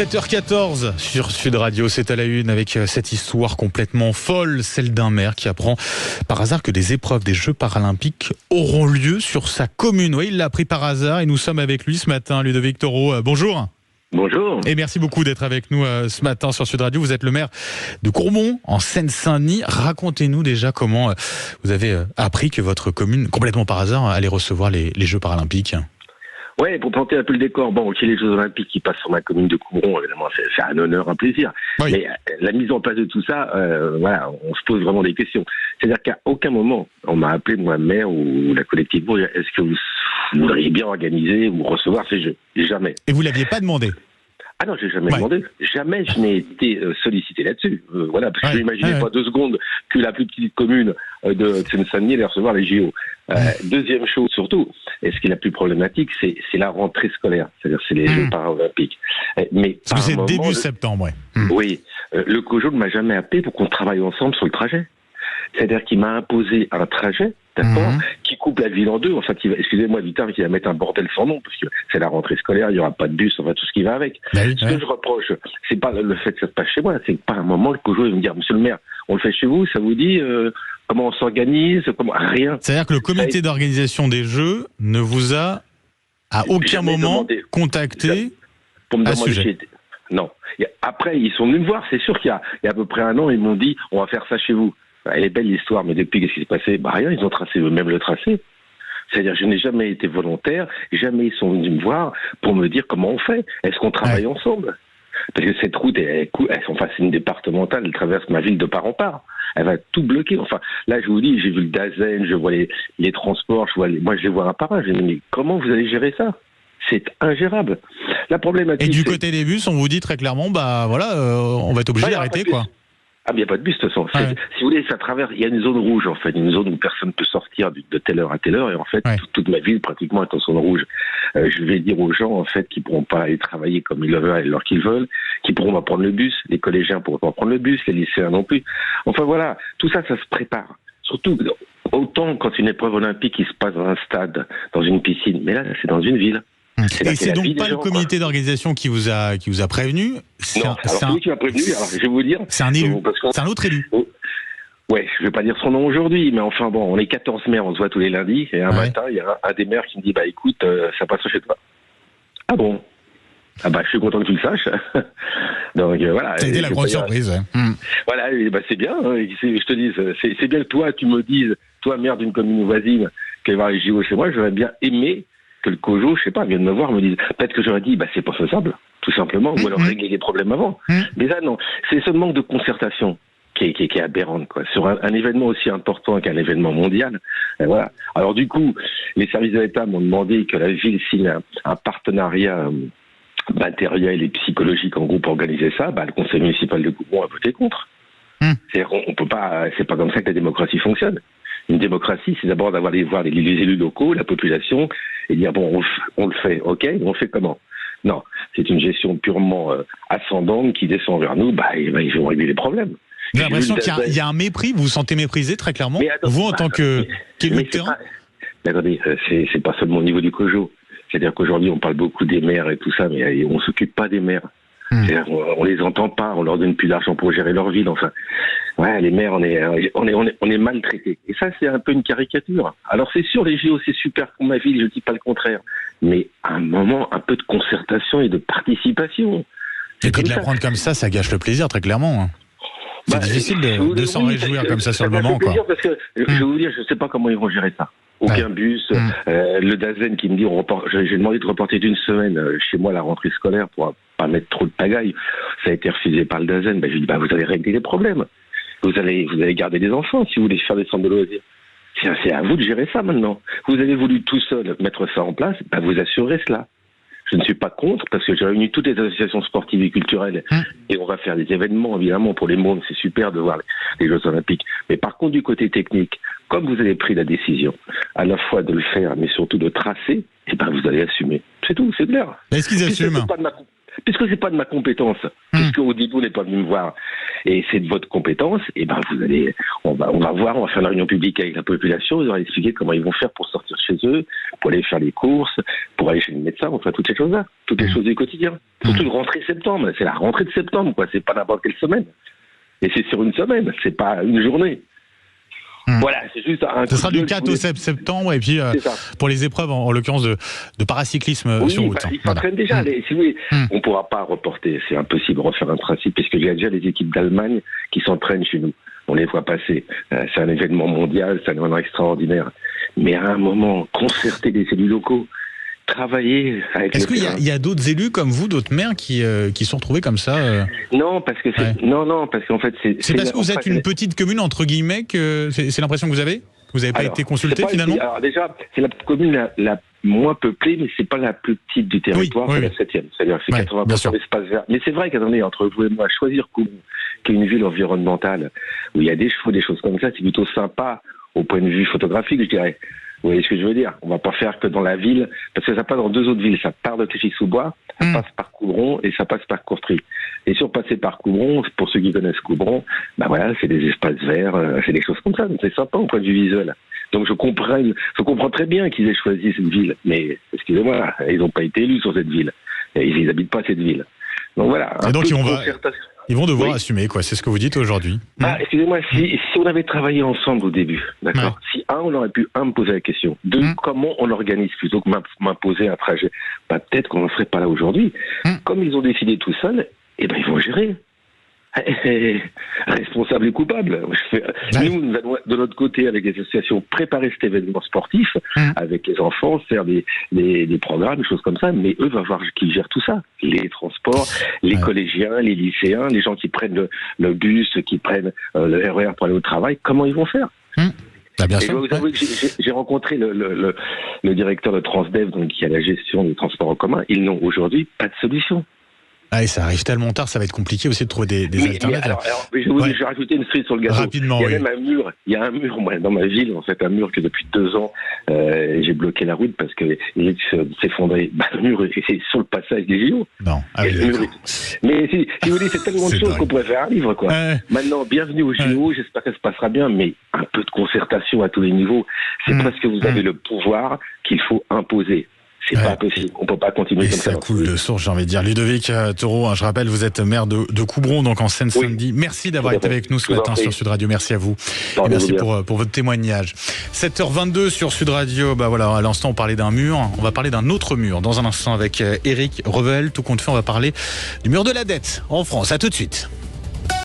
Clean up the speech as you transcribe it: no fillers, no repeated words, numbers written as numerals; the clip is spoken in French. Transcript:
7h14 sur Sud Radio, c'est à la une avec cette histoire complètement folle, celle d'un maire qui apprend par hasard que des épreuves des Jeux paralympiques auront lieu sur sa commune. Oui, il l'a appris par hasard et nous sommes avec lui ce matin. Ludovic Toro, bonjour. Bonjour. Et merci beaucoup d'être avec nous ce matin sur Sud Radio. Vous êtes le maire de Courmont, en Seine-Saint-Denis. Racontez-nous déjà comment vous avez appris que votre commune, complètement par hasard, allait recevoir les Jeux paralympiques. Ouais, pour planter un peu le décor, bon, ok, les Jeux Olympiques qui passent sur ma commune de Courmont, évidemment, c'est un honneur, un plaisir. Oui. Mais la mise en place de tout ça, voilà, on se pose vraiment des questions. C'est-à-dire qu'à aucun moment, on m'a appelé, moi, maire ou la collectivité, est-ce que vous voudriez bien organiser ou recevoir ces Jeux? Jamais. Et vous l'aviez pas demandé? Ah non, j'ai jamais demandé. Jamais je n'ai été sollicité là-dessus. Voilà, parce que je n'imaginais pas 2 secondes que la plus petite commune de Seine-Saint-Denis allait recevoir les JO. Deuxième chose surtout, et ce qui est la plus problématique, c'est la rentrée scolaire. C'est-à-dire, c'est les Jeux paralympiques. Mais parce que c'est début septembre, Oui. Le COJO ne m'a jamais appelé pour qu'on travaille ensemble sur le trajet. C'est-à-dire qu'il m'a imposé un trajet, d'accord, qui coupe la ville en deux. En fait, excusez-moi du terme, qu'il va mettre un bordel sans nom, parce que c'est la rentrée scolaire, il n'y aura pas de bus, enfin tout ce qui va avec. Ce que je reproche, c'est pas le fait que ça se passe chez moi, c'est que par un moment, le COJO va me dire, monsieur le maire, on le fait chez vous, ça vous dit comment on s'organise, comment rien. C'est-à-dire que le comité d'organisation des Jeux ne vous a à aucun moment contacté pour me à demander ce sujet. Non. Après, ils sont venus me voir, c'est sûr qu'il y a à peu près un an, ils m'ont dit, on va faire ça chez vous. Elle est belle l'histoire, mais depuis, qu'est-ce qui s'est passé? Rien, ils ont tracé eux-mêmes le tracé. C'est-à-dire, je n'ai jamais été volontaire, jamais ils sont venus me voir pour me dire comment on fait. Est-ce qu'on travaille ensemble? Parce que cette route, c'est une départementale, elle traverse ma ville de part en part. Elle va tout bloquer. Enfin, là, je vous dis, j'ai vu le Dazen, je vois les transports, moi, je les vois un par un. Je me dis, mais comment vous allez gérer ça? C'est ingérable. La problématique. Et du côté des bus, on vous dit très clairement, on va être obligé d'arrêter, quoi. Ah, mais il n'y a pas de bus, de toute façon. Si vous voulez, ça traverse, il y a une zone rouge, en fait, une zone où personne ne peut sortir de telle heure à telle heure, et en fait, toute ma ville, pratiquement, est en zone rouge. Je vais dire aux gens, en fait, qui ne pourront pas aller travailler comme ils le veulent, à l'heure qu'ils veulent, qui pourront pas prendre le bus, les collégiens ne pourront pas prendre le bus, les lycéens non plus. Enfin, voilà, tout ça, ça se prépare. Surtout, autant quand une épreuve olympique, il se passe dans un stade, dans une piscine, mais là, c'est dans une ville. Et c'est donc pas le comité d'organisation qui vous a prévenu? Non, celui qui m'a prévenu, alors je vais vous dire... C'est un élu, c'est un autre élu. Ouais, je vais pas dire son nom aujourd'hui, mais enfin bon, on est 14 maires, on se voit tous les lundis, et un matin, il y a un des maires qui me dit, écoute, ça passe chez toi. Ah bon? Ah je suis content que tu le saches. Donc voilà. Ça a été la grosse surprise. Voilà, c'est bien, je te dis, c'est bien que toi, tu me dises, toi, maire d'une commune voisine, qui va voir les JO chez moi, j'aurais bien aimé que le COJO, je sais pas, vienne me voir, me dise, peut-être que j'aurais dit, c'est pas faisable, tout simplement, ou alors régler les problèmes avant. Mais là, non. C'est ce manque de concertation qui est aberrante, quoi. Sur un événement aussi important qu'un événement mondial. Voilà. Alors, du coup, les services de l'État m'ont demandé que la ville signe un partenariat matériel et psychologique en groupe pour organiser ça. Le conseil municipal de Courmont a voté contre. C'est-à-dire, on peut pas, c'est pas comme ça que la démocratie fonctionne. Une démocratie, c'est d'abord d'avoir voir les élus locaux, la population, et dire, on le fait, ok, on fait comment? Non, c'est une gestion purement ascendante qui descend vers nous, ils vont régler les problèmes. J'ai l'impression qu'il y a un mépris, vous vous sentez méprisé très clairement, vous en tant qu'élu de terrain? Mais attendez, c'est pas seulement au niveau du COJO. C'est-à-dire qu'aujourd'hui, on parle beaucoup des maires et tout ça, mais on s'occupe pas des maires. On les entend pas, on leur donne plus d'argent pour gérer leur ville, enfin. Ouais, les maires, on est maltraités. Et ça, c'est un peu une caricature. Alors, c'est sûr, les JO, c'est super pour ma ville, je dis pas le contraire. Mais à un moment, un peu de concertation et de participation. Et puis de la prendre comme ça gâche le plaisir, très clairement. C'est difficile de s'en réjouir comme ça sur le moment, quoi. Parce que, je vais vous dire, je sais pas comment ils vont gérer ça. Aucun bus, le Dazen qui me dit, j'ai demandé de reporter d'une semaine chez moi la rentrée scolaire pour pas mettre trop de pagaille. Ça a été refusé par le Dazen. Je lui dis, vous allez régler les problèmes. Vous allez garder des enfants si vous voulez faire des centres de loisirs. C'est à vous de gérer ça maintenant. Vous avez voulu tout seul mettre ça en place, vous assurez cela. Je ne suis pas contre parce que j'ai réuni toutes les associations sportives et culturelles et on va faire des événements évidemment pour les mômes, c'est super de voir les Jeux Olympiques. Mais par contre du côté technique, comme vous avez pris la décision à la fois de le faire mais surtout de tracer, vous allez assumer. C'est tout, c'est clair. Est-ce qu'ils assument? puisque c'est pas de ma compétence, puisque au début on n'est pas venu me voir, et c'est de votre compétence, et ben on va faire une réunion publique avec la population, ils vont expliquer comment ils vont faire pour sortir chez eux, pour aller faire les courses, pour aller chez le médecin, on fait toutes ces choses-là, toutes les choses du quotidien. Surtout de rentrée septembre, c'est la rentrée de septembre, quoi, c'est pas n'importe quelle semaine. Et c'est sur une semaine, c'est pas une journée. Voilà, c'est juste un. Ce sera du 4 au 7 septembre, et puis pour les épreuves, en l'occurrence de paracyclisme sur route. Ils s'entraînent déjà. Si vous voulez, on ne pourra pas reporter, c'est impossible de refaire un principe, puisque il y a déjà des équipes d'Allemagne qui s'entraînent chez nous. On les voit passer. C'est un événement mondial, c'est un événement extraordinaire. Mais à un moment, concerter les élus locaux, travailler avec. Est-ce qu'il y a d'autres élus comme vous, d'autres maires qui sont retrouvés comme ça Non, parce que non, parce qu'en fait c'est parce que vous êtes une petite commune entre guillemets que c'est l'impression que vous avez. Vous n'avez pas été consulté finalement. Alors déjà, c'est la commune la moins peuplée, mais c'est pas la plus petite du territoire, c'est la 7e. C'est-à-dire que c'est 80% d'espace vert. Mais c'est vrai qu'attendez, entre vous et moi, choisir Coubron, qui est une ville environnementale où il y a des chevaux, des choses comme ça, c'est plutôt sympa au point de vue photographique, je dirais. Vous voyez ce que je veux dire? On va pas faire que dans la ville, parce que ça passe dans 2 autres villes. Ça part de Clichy-sous-Bois, ça passe par Coubron et ça passe par Courtry. Et sur passer par Coubron, pour ceux qui connaissent Coubron, ben voilà, c'est des espaces verts, c'est des choses comme ça. Donc c'est sympa au point de vue visuel. Donc je comprends très bien qu'ils aient choisi cette ville. Mais excusez-moi, ils n'ont pas été élus sur cette ville. Ils n'habitent pas cette ville. Donc voilà. Et donc ils vont devoir assumer, quoi. C'est ce que vous dites aujourd'hui. Excusez-moi, si on avait travaillé ensemble au début, d'accord. Si on aurait pu me poser la question. Comment on organise plutôt que m'imposer un trajet. Peut-être qu'on n'en serait pas là aujourd'hui. Comme ils ont décidé tout seuls, ils vont gérer. Responsable et coupable. Nous allons de notre côté, avec les associations, préparer cet événement sportif avec les enfants, faire des programmes, des choses comme ça, mais eux, va voir qu'ils gèrent tout ça. Les transports, les collégiens, les lycéens, les gens qui prennent le bus, qui prennent le RER pour aller au travail, comment ils vont faire? Bien sûr. J'ai rencontré le directeur de Transdev, donc qui a la gestion des transports en commun. Ils n'ont aujourd'hui pas de solution. Et ça arrive tellement tard, ça va être compliqué aussi de trouver des alternatives. Je vais rajouter une cerise sur le gâteau. Rapidement, il y a un mur, moi, dans ma ville, en fait, un mur que depuis 2 ans, j'ai bloqué la route parce que il s'effondrait. Le mur est sur le passage des JO. Non. Mais si vous voulez, c'est tellement de choses qu'on pourrait faire un livre, quoi. Maintenant, bienvenue aux JO, j'espère que ça se passera bien, mais un peu de concertation à tous les niveaux. C'est parce que vous avez le pouvoir qu'il faut imposer. C'est pas possible, on peut pas continuer comme ça. Ça coule de source, j'ai envie de dire. Ludovic Toro, je rappelle, vous êtes maire de Coubron, donc en Seine-Saint-Denis. Merci d'avoir été avec nous ce matin sur Sud Radio. Merci à vous. Et merci pour votre témoignage. 7h22 sur Sud Radio. À l'instant, on parlait d'un mur. On va parler d'un autre mur dans un instant avec Éric Revel. Tout compte fait, on va parler du mur de la dette en France. À tout de suite.